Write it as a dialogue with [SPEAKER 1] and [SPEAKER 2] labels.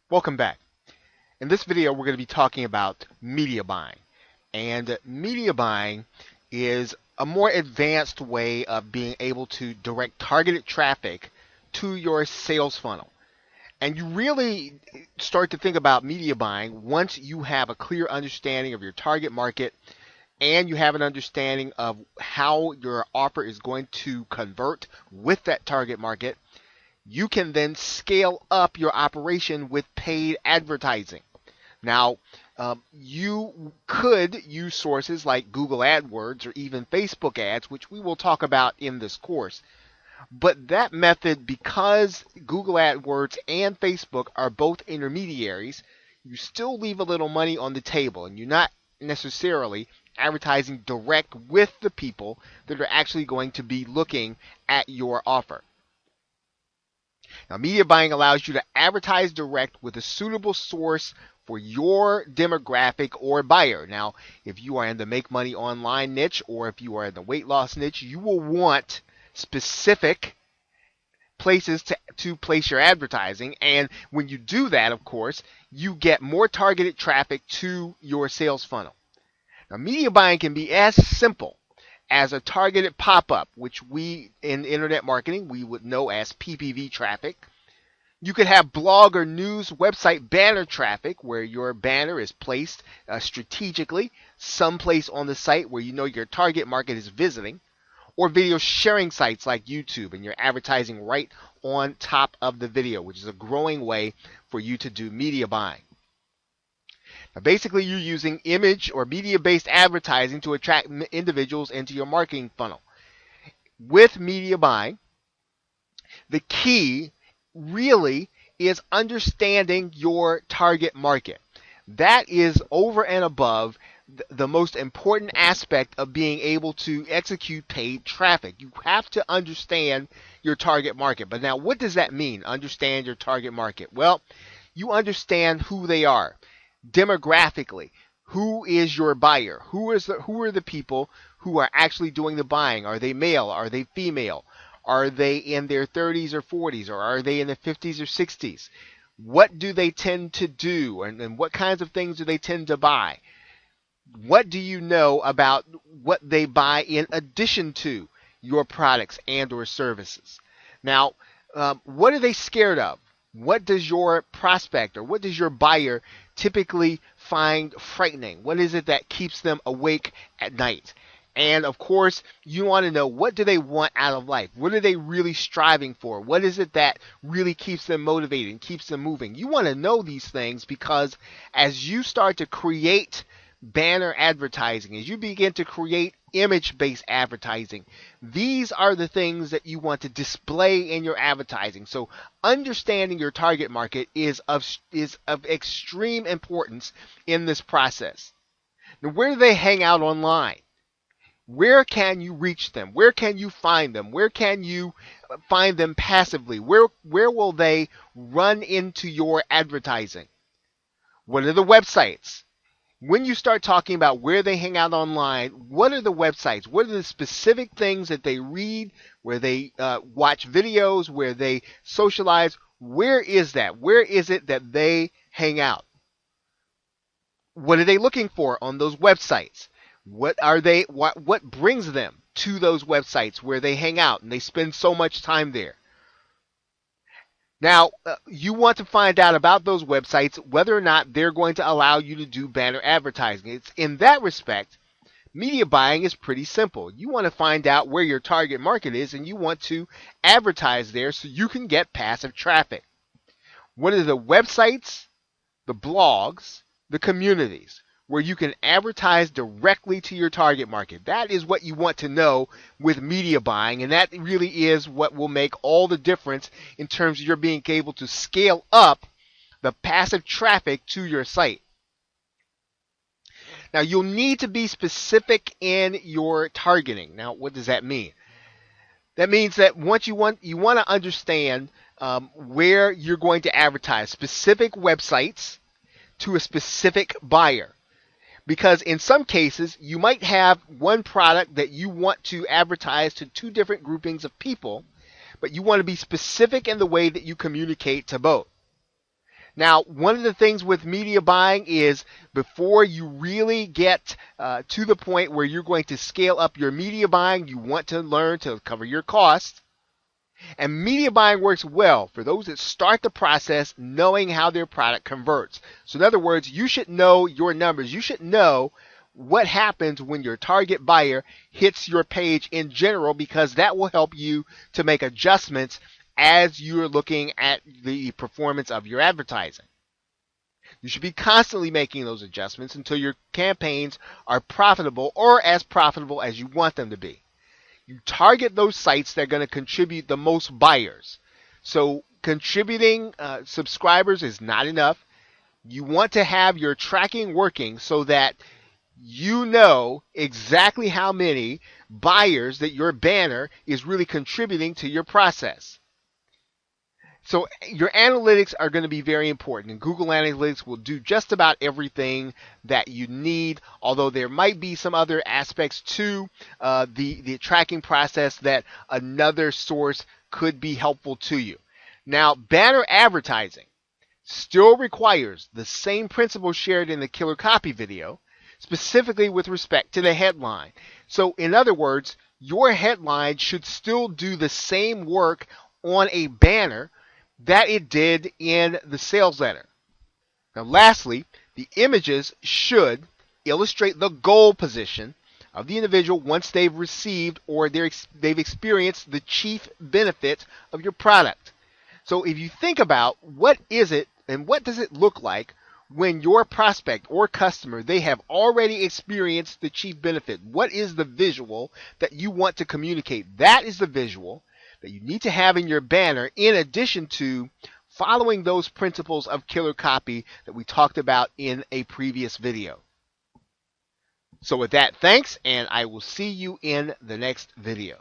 [SPEAKER 1] Welcome back. In this video, we're going to be talking about media buying. And media buying is a more advanced way of being able to direct targeted traffic to your sales funnel. And you really start to think about media buying once you have a clear understanding of your target market and you have an understanding of how your offer is going to convert with that target market. You can then scale up your operation with paid advertising. Now, you could use sources like Google AdWords or even Facebook ads, which we will talk about in this course. But that method, because Google AdWords and Facebook are both intermediaries, you still leave a little money on the table, and you're not necessarily advertising direct with the people that are actually going to be looking at your offer. Now, media buying allows you to advertise direct with a suitable source for your demographic or buyer. Now, if you are in the make money online niche or if you are in the weight loss niche, you will want specific places to place your advertising. And when you do that, of course, you get more targeted traffic to your sales funnel. Now, media buying can be as simple as a targeted pop-up, which we in internet marketing we would know as PPV traffic. You could have blog or news website banner traffic where your banner is placed strategically someplace on the site where you know your target market is visiting, or video sharing sites like YouTube and you're advertising right on top of the video, which is a growing way for you to do media buying. Now, basically, you're using image or media-based advertising to attract individuals into your marketing funnel. With media buying, the key really is understanding your target market. That is over and above the most important aspect of being able to execute paid traffic. You have to understand your target market. But now, what does that mean, understand your target market? Well, you understand who they are demographically. Who is your buyer? Who are the people who are actually doing the buying? Are they male? Are they female? Are they in their 30s or 40s? Or are they in their 50s or 60s? What do they tend to do? And what kinds of things do they tend to buy? What do you know about what they buy in addition to your products and or services? Now, what are they scared of? What does your prospect or what does your buyer typically find frightening? What is it that keeps them awake at night? And of course, you want to know, what do they want out of life? What are they really striving for? What is it that really keeps them motivated and keeps them moving? You want to know these things because as you start to create banner advertising, as you begin to create image-based advertising, these are the things that you want to display in your advertising. So understanding your target market is of extreme importance in this process. Now, where do they hang out online? Where can you reach them? Where can you find them? Where can you find them passively? Where will they run into your advertising? What are the websites? When you start talking about where they hang out online, what are the websites? What are the specific things that they read, where they watch videos, where they socialize? Where is that? Where is it that they hang out? What are they looking for on those websites? What brings them to those websites where they hang out and they spend so much time there? Now, you want to find out about those websites, whether or not they're going to allow you to do banner advertising. It's in that respect, media buying is pretty simple. You want to find out where your target market is and you want to advertise there so you can get passive traffic. What are the websites, the blogs, the communities where you can advertise directly to your target market? That is what you want to know with media buying, and that really is what will make all the difference in terms of your being able to scale up the passive traffic to your site. Now, you'll need to be specific in your targeting. Now, what does that mean? That means that once you want to understand where you're going to advertise specific websites to a specific buyer. Because in some cases, you might have one product that you want to advertise to two different groupings of people, but you want to be specific in the way that you communicate to both. Now, one of the things with media buying is before you really get to the point where you're going to scale up your media buying, you want to learn to cover your costs. And media buying works well for those that start the process knowing how their product converts. So in other words, you should know your numbers. You should know what happens when your target buyer hits your page in general, because that will help you to make adjustments as you're looking at the performance of your advertising. You should be constantly making those adjustments until your campaigns are profitable, or as profitable as you want them to be. You target those sites that are going to contribute the most buyers. So contributing subscribers is not enough. You want to have your tracking working so that you know exactly how many buyers that your banner is really contributing to your process. So your analytics are going to be very important, and Google Analytics will do just about everything that you need, although there might be some other aspects to the tracking process that another source could be helpful to you. Now, banner advertising still requires the same principles shared in the Killer Copy video, specifically with respect to the headline. So in other words, your headline should still do the same work on a banner that it did in the sales letter. Now lastly, the images should illustrate the goal position of the individual once they've received or they've experienced the chief benefit of your product. So if you think about what is it and what does it look like when your prospect or customer, they have already experienced the chief benefit, what is the visual that you want to communicate? That is the visual that you need to have in your banner, in addition to following those principles of killer copy that we talked about in a previous video. So with that, thanks, and I will see you in the next video.